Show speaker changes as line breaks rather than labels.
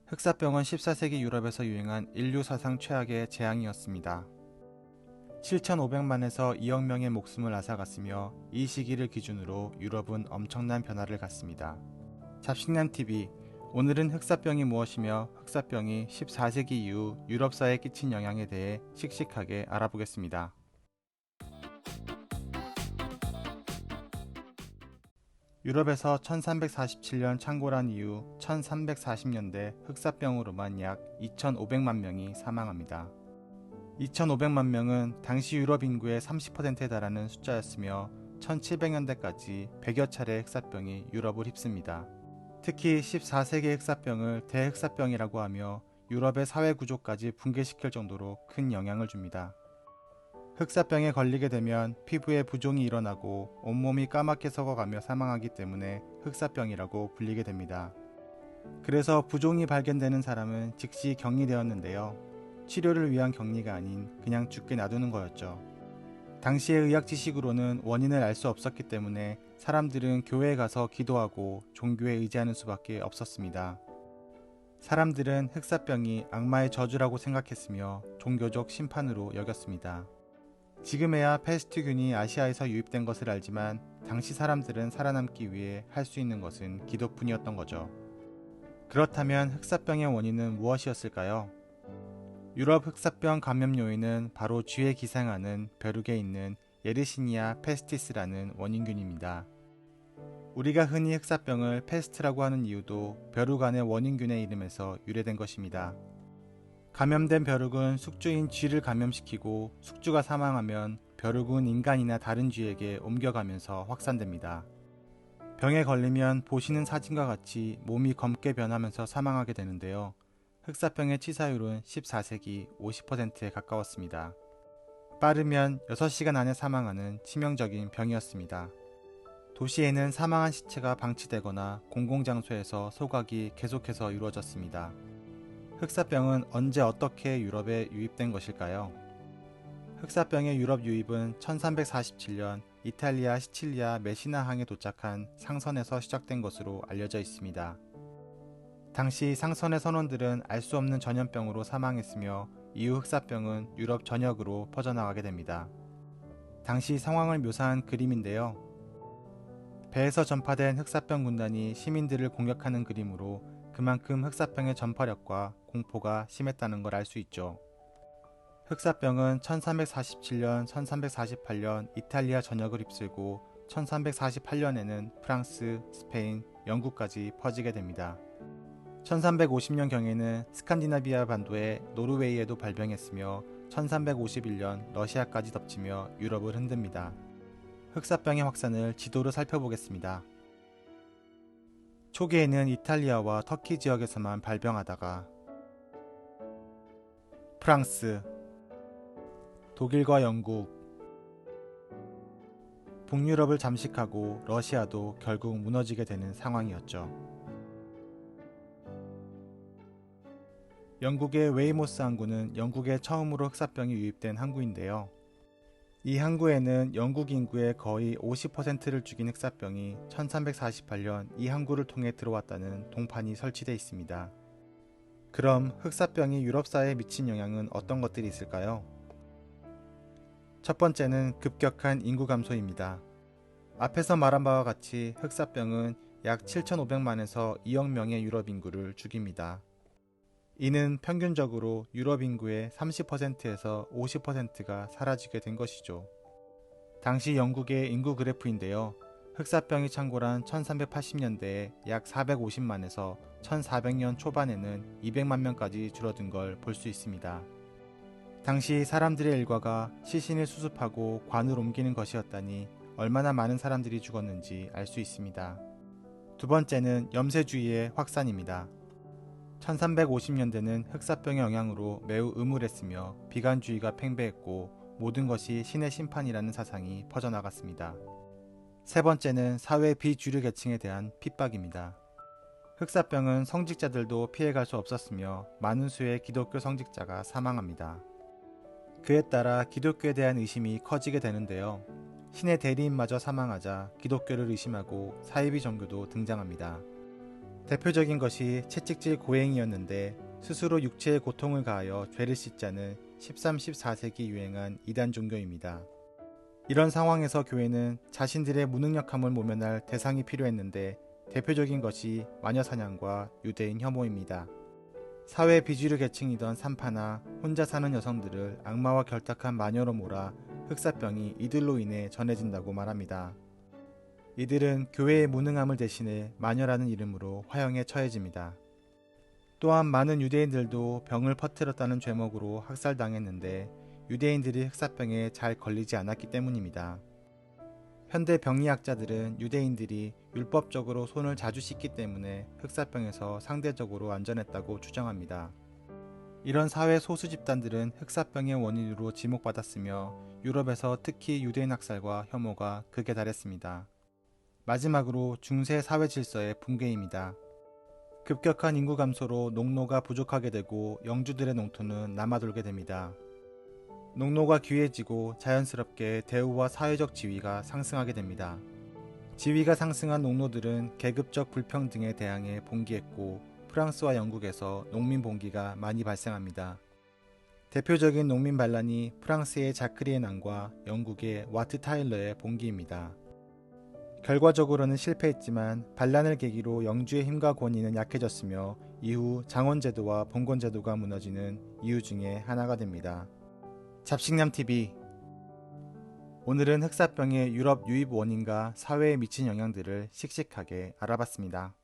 흑사병은 14세기 유럽에서 유행한 인류 사상 최악의 재앙이었습니다. 7,500만에서 2억 명의 목숨을 앗아갔으며 이 시기를 기준으로 유럽은 엄청난 변화를 갖습니다. 잡식남TV, 오늘은 흑사병이 무엇이며 흑사병이 14세기 이후 유럽사에 끼친 영향에 대해 씩씩하게 알아보겠습니다. 유럽에서 1347년 창궐한 이후 1340년대 흑사병으로만 약 2,500만 명이 사망합니다. 2,500만 명은 당시 유럽 인구의 30%에 달하는 숫자였으며 1700년대까지 100여 차례 흑사병이 유럽을 휩습니다. 특히 14세기 흑사병을 대흑사병이라고 하며 유럽의 사회 구조까지 붕괴시킬 정도로 큰 영향을 줍니다. 흑사병에 걸리게 되면 피부에 부종이 일어나고 온몸이 까맣게 썩어가며 사망하기 때문에 흑사병이라고 불리게 됩니다. 그래서 부종이 발견되는 사람은 즉시 격리되었는데요. 치료를 위한 격리가 아닌 그냥 죽게 놔두는 거였죠. 당시의 의학 지식으로는 원인을 알 수 없었기 때문에 사람들은 교회에 가서 기도하고 종교에 의지하는 수밖에 없었습니다. 사람들은 흑사병이 악마의 저주라고 생각했으며 종교적 심판으로 여겼습니다. 지금에야 패스트균이 아시아에서 유입된 것을 알지만 당시 사람들은 살아남기 위해 할 수 있는 것은 기도뿐이었던 거죠. 그렇다면 흑사병의 원인은 무엇이었을까요? 유럽 흑사병 감염 요인은 바로 쥐에 기생하는 벼룩에 있는 예르시니아 페스티스라는 원인균입니다. 우리가 흔히 흑사병을 페스트라고 하는 이유도 벼룩 안의 원인균의 이름에서 유래된 것입니다. 감염된 벼룩은 숙주인 쥐를 감염시키고 숙주가 사망하면 벼룩은 인간이나 다른 쥐에게 옮겨가면서 확산됩니다. 병에 걸리면 보시는 사진과 같이 몸이 검게 변하면서 사망하게 되는데요. 흑사병의 치사율은 14세기 50%에 가까웠습니다. 빠르면 6시간 안에 사망하는 치명적인 병이었습니다. 도시에는 사망한 시체가 방치되거나 공공장소에서 소각이 계속해서 이루어졌습니다. 흑사병은 언제 어떻게 유럽에 유입된 것일까요? 흑사병의 유럽 유입은 1347년 이탈리아 시칠리아 메시나항에 도착한 상선에서 시작된 것으로 알려져 있습니다. 당시 상선의 선원들은 알 수 없는 전염병으로 사망했으며 이후 흑사병은 유럽 전역으로 퍼져나가게 됩니다. 당시 상황을 묘사한 그림인데요. 배에서 전파된 흑사병 군단이 시민들을 공격하는 그림으로 그만큼 흑사병의 전파력과 공포가 심했다는 걸 알 수 있죠. 흑사병은 1347년, 1348년 이탈리아 전역을 휩쓸고 1348년에는 프랑스, 스페인, 영국까지 퍼지게 됩니다. 1350년경에는 스칸디나비아 반도의 노르웨이에도 발병했으며 1351년 러시아까지 덮치며 유럽을 흔듭니다. 흑사병의 확산을 지도로 살펴보겠습니다. 초기에는 이탈리아와 터키 지역에서만 발병하다가 프랑스, 독일과 영국, 북유럽을 잠식하고 러시아도 결국 무너지게 되는 상황이었죠. 영국의 웨이모스 항구는 영국에 처음으로 흑사병이 유입된 항구인데요. 이 항구에는 영국 인구의 거의 50%를 죽인 흑사병이 1348년 이 항구를 통해 들어왔다는 동판이 설치되어 있습니다. 그럼 흑사병이 유럽사에 미친 영향은 어떤 것들이 있을까요? 첫 번째는 급격한 인구 감소입니다. 앞에서 말한 바와 같이 흑사병은 약 7,500만에서 2억 명의 유럽 인구를 죽입니다. 이는 평균적으로 유럽 인구의 30%에서 50%가 사라지게 된 것이죠. 당시 영국의 인구 그래프인데요. 흑사병이 창궐한 1380년대에 약 450만에서 1400년 초반에는 200만 명까지 줄어든 걸 볼 수 있습니다. 당시 사람들의 일과가 시신을 수습하고 관을 옮기는 것이었다니 얼마나 많은 사람들이 죽었는지 알 수 있습니다. 두 번째는 염세주의의 확산입니다. 1350년대는 흑사병의 영향으로 매우 음울했으며 비관주의가 팽배했고 모든 것이 신의 심판이라는 사상이 퍼져나갔습니다. 세 번째는 사회 비주류 계층에 대한 핍박입니다. 흑사병은 성직자들도 피해갈 수 없었으며 많은 수의 기독교 성직자가 사망합니다. 그에 따라 기독교에 대한 의심이 커지게 되는데요. 신의 대리인마저 사망하자 기독교를 의심하고 사이비 종교도 등장합니다. 대표적인 것이 채찍질 고행이었는데 스스로 육체의 고통을 가하여 죄를 씻자는 13, 14세기 유행한 이단 종교입니다. 이런 상황에서 교회는 자신들의 무능력함을 모면할 대상이 필요했는데 대표적인 것이 마녀사냥과 유대인 혐오입니다. 사회 비주류 계층이던 산파나 혼자 사는 여성들을 악마와 결탁한 마녀로 몰아 흑사병이 이들로 인해 전해진다고 말합니다. 이들은 교회의 무능함을 대신해 마녀라는 이름으로 화형에 처해집니다. 또한 많은 유대인들도 병을 퍼뜨렸다는 죄목으로 학살당했는데 유대인들이 흑사병에 잘 걸리지 않았기 때문입니다. 현대 병리학자들은 유대인들이 율법적으로 손을 자주 씻기 때문에 흑사병에서 상대적으로 안전했다고 주장합니다. 이런 사회 소수 집단들은 흑사병의 원인으로 지목받았으며 유럽에서 특히 유대인 학살과 혐오가 극에 달했습니다. 마지막으로 중세 사회 질서의 붕괴입니다. 급격한 인구 감소로 농노가 부족하게 되고 영주들의 농토는 남아돌게 됩니다. 농노가 귀해지고 자연스럽게 대우와 사회적 지위가 상승하게 됩니다. 지위가 상승한 농노들은 계급적 불평등에 대항해 봉기했고 프랑스와 영국에서 농민 봉기가 많이 발생합니다. 대표적인 농민 반란이 프랑스의 자크리의 난과 영국의 와트 타일러의 봉기입니다. 결과적으로는 실패했지만 반란을 계기로 영주의 힘과 권위는 약해졌으며 이후 장원제도와 봉건제도가 무너지는 이유 중에 하나가 됩니다. 잡식남TV, 오늘은 흑사병의 유럽 유입 원인과 사회에 미친 영향들을 씩씩하게 알아봤습니다.